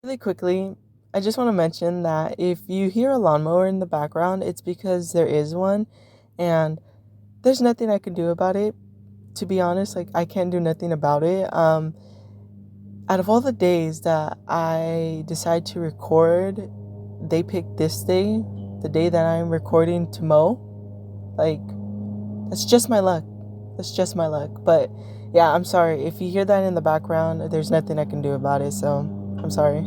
Really quickly, I just want to mention that if you hear a lawnmower in the background, it's because there is one, and there's nothing I can do about it. To be honest, like I can't do nothing about it. Out of all the days that I decide to record, they picked this day, the day that I'm recording to mow. Like, that's just my luck. That's just my luck. But yeah, I'm sorry. If you hear that in the background, there's nothing I can do about it, so I'm sorry.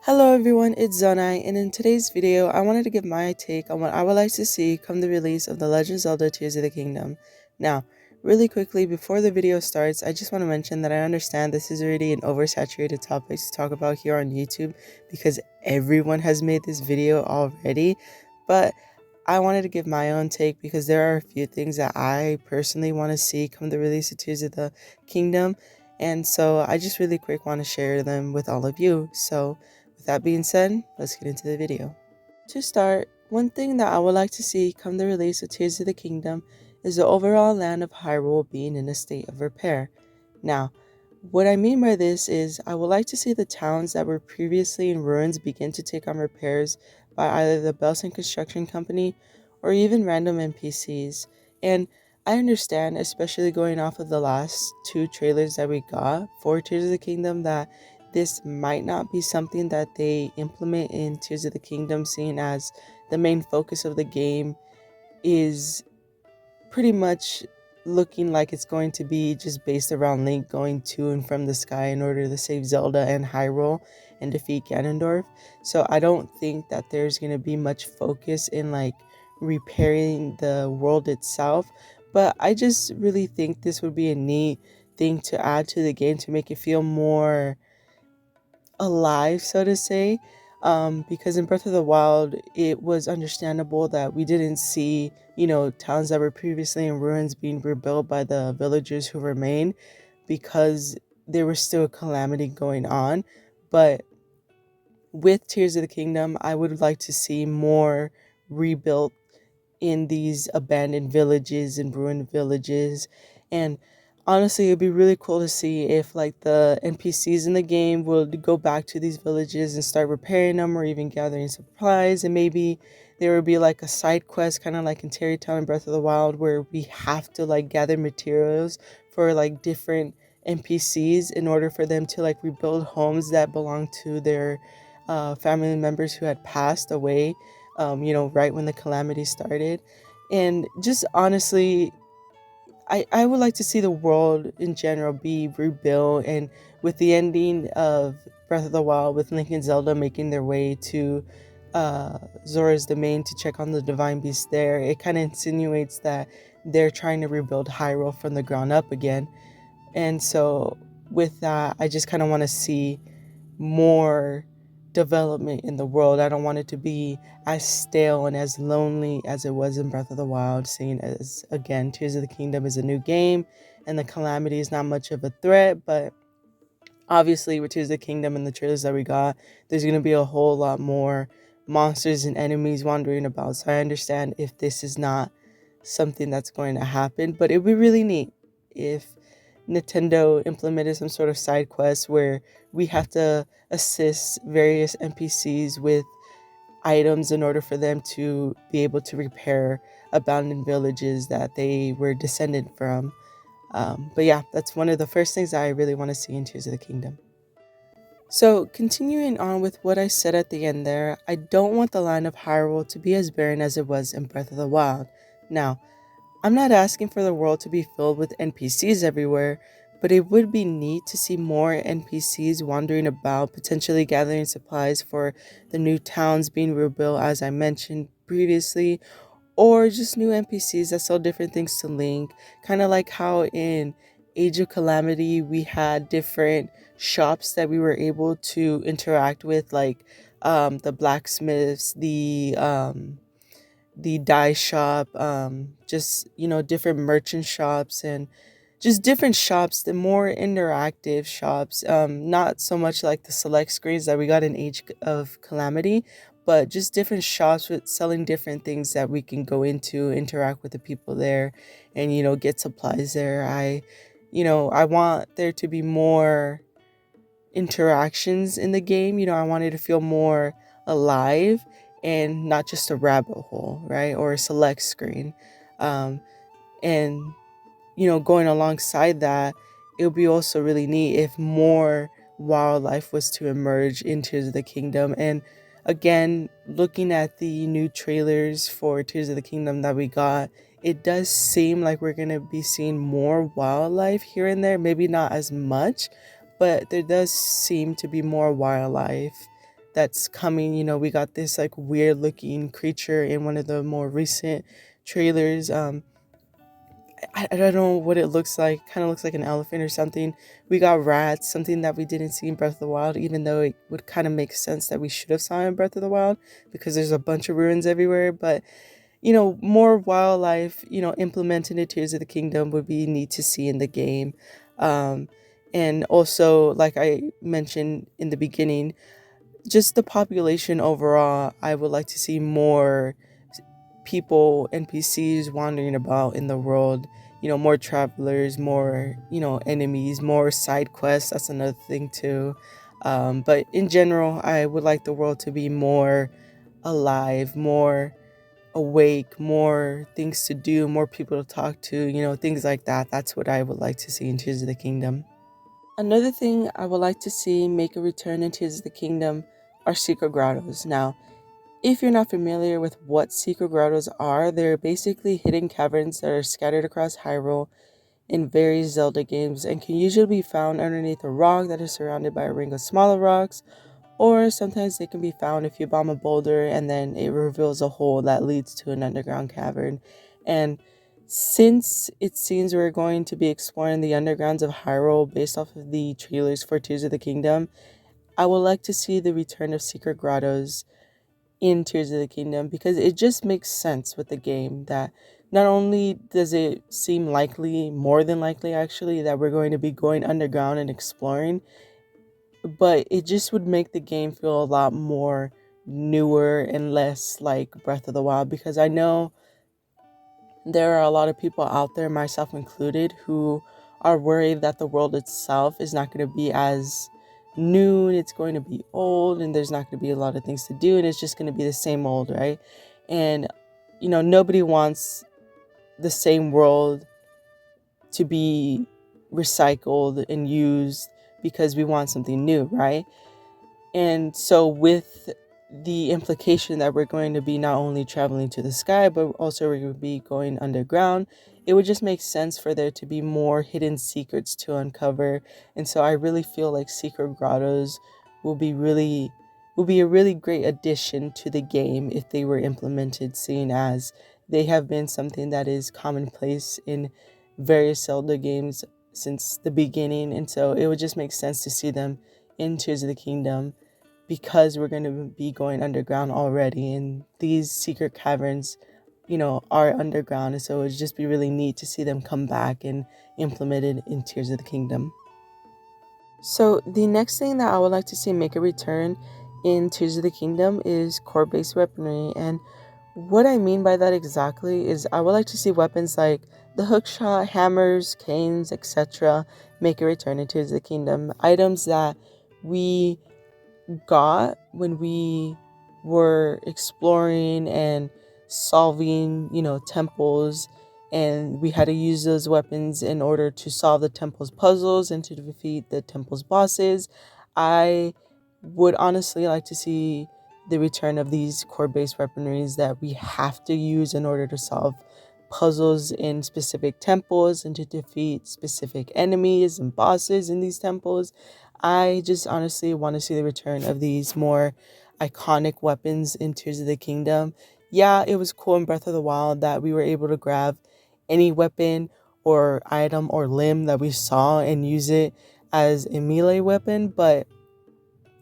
Hello everyone, it's Zonai, and in today's video, I wanted to give my take on what I would like to see come the release of The Legend of Zelda Tears of the Kingdom. Now, really quickly, before the video starts, I just want to mention that I understand this is already an oversaturated topic to talk about here on YouTube because everyone has made this video already, but I wanted to give my own take because there are a few things that I personally want to see come the release of Tears of the Kingdom, and so I just really quick want to share them with all of you. So with that being said, let's get into the video. To start, one thing that I would like to see come the release of Tears of the Kingdom is the overall land of Hyrule being in a state of repair. Now, what I mean by this is I would like to see the towns that were previously in ruins begin to take on repairs by either the Belson Construction Company or even random NPCs. And I understand, especially going off of the last two trailers that we got for Tears of the Kingdom, that this might not be something that they implement in Tears of the Kingdom, seeing as the main focus of the game is pretty much looking like it's going to be just based around Link going to and from the sky in order to save Zelda and Hyrule and defeat Ganondorf. So I don't think that there's going to be much focus in like repairing the world itself, but I just really think this would be a neat thing to add to the game to make it feel more alive, so to say. Because in Breath of the Wild, it was understandable that we didn't see, towns that were previously in ruins being rebuilt by the villagers who remained because there was still a calamity going on. But with Tears of the Kingdom, I would like to see more rebuilt in these abandoned villages and ruined villages. And honestly, it'd be really cool to see if like the NPCs in the game would go back to these villages and start repairing them or even gathering supplies. And maybe there would be like a side quest, kind of like in Terrytown and Breath of the Wild, where we have to like gather materials for like different NPCs in order for them to like rebuild homes that belong to their family members who had passed away, right when the calamity started. And just honestly, I would like to see the world in general be rebuilt. And with the ending of Breath of the Wild, with Link and Zelda making their way to Zora's Domain to check on the Divine Beast there, it kind of insinuates that they're trying to rebuild Hyrule from the ground up again. And so with that, I just kind of want to see more development in the world. I don't want it to be as stale and as lonely as it was in Breath of the Wild, seeing as, again, Tears of the Kingdom is a new game and the Calamity is not much of a threat, but obviously with Tears of the Kingdom and the trailers that we got, there's going to be a whole lot more monsters and enemies wandering about. So I understand if this is not something that's going to happen, but it would be really neat if Nintendo implemented some sort of side quest where we have to assist various NPCs with items in order for them to be able to repair abandoned villages that they were descended from. But yeah, that's one of the first things I really want to see in Tears of the Kingdom. So, continuing on with what I said at the end there, I don't want the land of Hyrule to be as barren as it was in Breath of the Wild. Now, I'm not asking for the world to be filled with NPCs everywhere, but it would be neat to see more NPCs wandering about, potentially gathering supplies for the new towns being rebuilt, as I mentioned previously, or just new NPCs that sell different things to Link, kind of like how in Age of Calamity we had different shops that we were able to interact with, like the blacksmiths, the dye shop, just, different merchant shops and just different shops, the more interactive shops, not so much like the select screens that we got in Age of Calamity, but just different shops with selling different things that we can go into, interact with the people there, and, get supplies there. I want there to be more interactions in the game. I wanted to feel more alive and not just a rabbit hole, right? Or a select screen. Um, and going alongside that, it would be also really neat if more wildlife was to emerge into Tears of the Kingdom. And again, looking at the new trailers for Tears of the Kingdom that we got, it does seem like we're going to be seeing more wildlife here and there. Maybe not as much, but there does seem to be more wildlife that's coming. We got this like weird looking creature in one of the more recent trailers. I don't know what it looks like. Kind of looks like an elephant or something. We got rats, something that we didn't see in Breath of the Wild, even though it would kind of make sense that we should have saw in Breath of the Wild because there's a bunch of ruins everywhere. But more wildlife, implemented in Tears of the Kingdom would be neat to see in the game. Um, and also, like I mentioned in the beginning, just the population overall, I would like to see more people, NPCs wandering about in the world, more travelers, more, enemies, more side quests. That's another thing too. But in general, I would like the world to be more alive, more awake, more things to do, more people to talk to, things like that. That's what I would like to see in Tears of the Kingdom. Another thing I would like to see make a return in Tears of the Kingdom are secret grottos. Now, if you're not familiar with what secret grottos are, they're basically hidden caverns that are scattered across Hyrule in various Zelda games and can usually be found underneath a rock that is surrounded by a ring of smaller rocks, or sometimes they can be found if you bomb a boulder and then it reveals a hole that leads to an underground cavern. And since it seems we're going to be exploring the undergrounds of Hyrule based off of the trailers for Tears of the Kingdom, I would like to see the return of secret grottos in Tears of the Kingdom because it just makes sense with the game that not only does it seem likely, more than likely actually, that we're going to be going underground and exploring, but it just would make the game feel a lot more newer and less like Breath of the Wild because I know there are a lot of people out there, myself included, who are worried that the world itself is not going to be as new and it's going to be old and there's not going to be a lot of things to do and it's just going to be the same old, right? And, nobody wants the same world to be recycled and used because we want something new, right? And so, with the implication that we're going to be not only traveling to the sky, but also we're going to be going underground, it would just make sense for there to be more hidden secrets to uncover. And so, I really feel like secret grottos will be really will be a really great addition to the game if they were implemented, seeing as they have been something that is commonplace in various Zelda games since the beginning. And so, it would just make sense to see them in Tears of the Kingdom because we're going to be going underground already and these secret caverns are underground, and so it would just be really neat to see them come back and implemented in Tears of the Kingdom. So the next thing that I would like to see make a return in Tears of the Kingdom is core-based weaponry. And what I mean by that exactly is I would like to see weapons like the hookshot, hammers, canes, etc. make a return in Tears of the Kingdom. Items that we got when we were exploring and solving, temples, and we had to use those weapons in order to solve the temple's puzzles and to defeat the temple's bosses. I would honestly like to see the return of these core-based weaponries that we have to use in order to solve puzzles in specific temples and to defeat specific enemies and bosses in these temples. I just honestly want to see the return of these more iconic weapons in Tears of the Kingdom. Yeah, it was cool in Breath of the Wild that we were able to grab any weapon or item or limb that we saw and use it as a melee weapon, but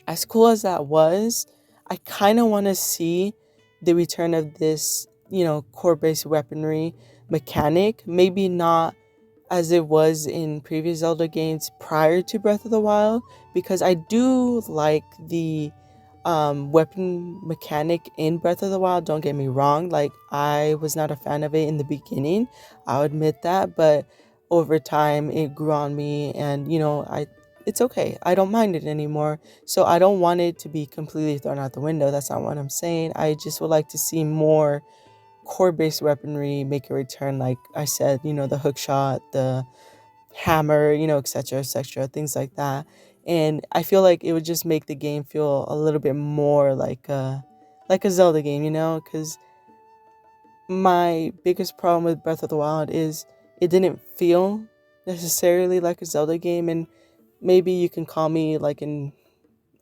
as cool as that was, I kind of want to see the return of this, core-based weaponry mechanic. Maybe not as it was in previous Zelda games prior to Breath of the Wild, because I do like the weapon mechanic in Breath of the Wild. Don't get me wrong, like I was not a fan of it in the beginning, I'll admit that, but over time it grew on me, and it's okay. I don't mind it anymore. So I don't want it to be completely thrown out the window. That's not what I'm saying. I just would like to see more core-based weaponry make a return. Like I said, the hook shot, the hammer, etc., etc., things like that. And I feel like it would just make the game feel a little bit more like a Zelda game, because my biggest problem with Breath of the Wild is it didn't feel necessarily like a Zelda game. And maybe you can call me like an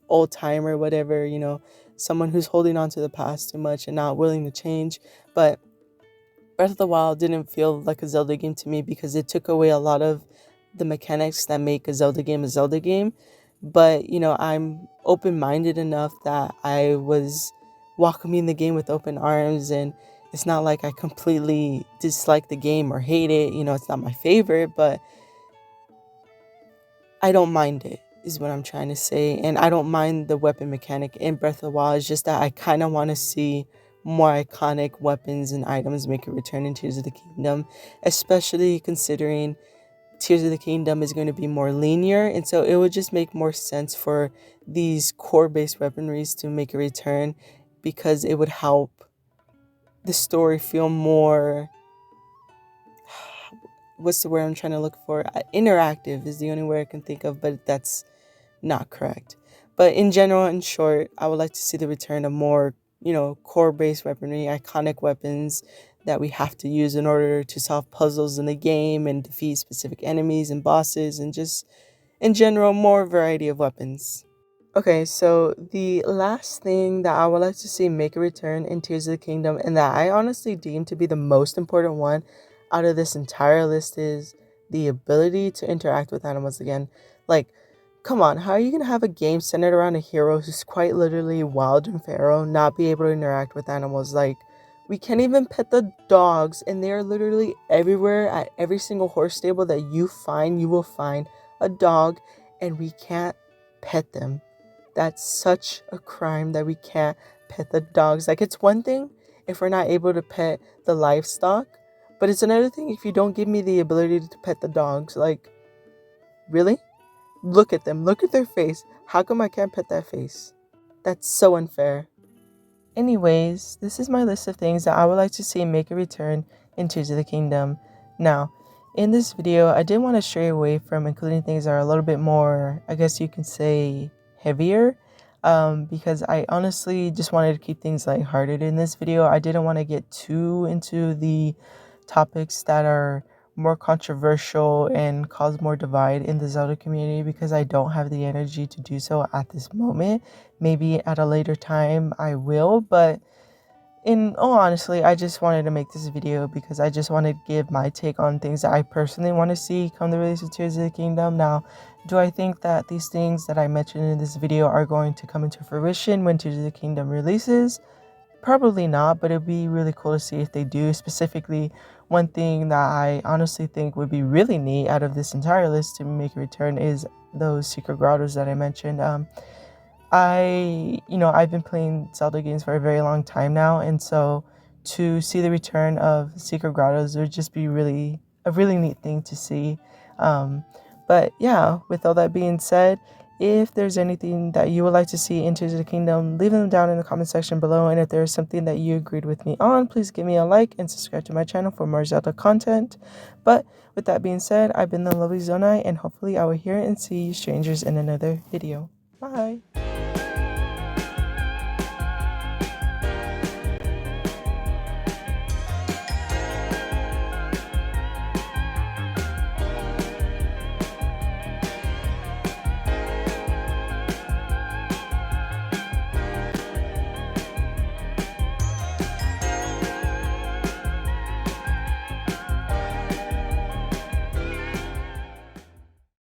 old timer, whatever, someone who's holding on to the past too much and not willing to change. But Breath of the Wild didn't feel like a Zelda game to me because it took away a lot of the mechanics that make a Zelda game a Zelda game. But, I'm open minded enough that I was welcoming the game with open arms, and it's not like I completely dislike the game or hate it. It's not my favorite, but I don't mind it, is what I'm trying to say. And I don't mind the weapon mechanic in Breath of the Wild. It's just that I kind of want to see more iconic weapons and items make a return in Tears of the Kingdom, especially considering Tears of the Kingdom is going to be more linear. And so it would just make more sense for these core-based weaponries to make a return, because it would help the story feel more, what's the word I'm trying to look for? Interactive is the only word I can think of, but that's not correct. But in general, in short, I would like to see the return of more, core-based weaponry, iconic weapons that we have to use in order to solve puzzles in the game and defeat specific enemies and bosses, and just in general, more variety of weapons. Okay, so the last thing that I would like to see make a return in Tears of the Kingdom, and that I honestly deem to be the most important one out of this entire list, is the ability to interact with animals again. Like, come on, how are you going to have a game centered around a hero who's quite literally wild and feral, not be able to interact with animals? Like, we can't even pet the dogs, and they are literally everywhere. At every single horse stable that you find, you will find a dog, and we can't pet them. That's such a crime that we can't pet the dogs. Like, it's one thing if we're not able to pet the livestock, but it's another thing if you don't give me the ability to pet the dogs. Like, really? Look at them. Look at their face. How come I can't pet that face? That's so unfair. Anyways, this is my list of things that I would like to see make a return in Tears of the Kingdom. Now, in this video, I did want to stray away from including things that are a little bit more, I guess you can say, heavier, because I honestly just wanted to keep things lighthearted in this video. I didn't want to get too into the topics that are more controversial and cause more divide in the Zelda community, because I don't have the energy to do so at this moment. Maybe at a later time I will, but in all honestly, I just wanted to make this video because I just wanted to give my take on things that I personally want to see come the release of Tears of the Kingdom. Now, do I think that these things that I mentioned in this video are going to come into fruition when Tears of the Kingdom releases? Probably not, but it'd be really cool to see if they do. Specifically, one thing that I honestly think would be really neat out of this entire list to make a return is those secret grottos that I mentioned. I've been playing Zelda games for a very long time now, and so to see the return of secret grottos would just be a really neat thing to see. But yeah, with all that being said, if there's anything that you would like to see in Tears of the Kingdom, leave them down in the comment section below. And if there's something that you agreed with me on, please give me a like and subscribe to my channel for more Zelda content. But with that being said, I've been the lovely Zonai, and hopefully I will hear and see you strangers in another video. Bye!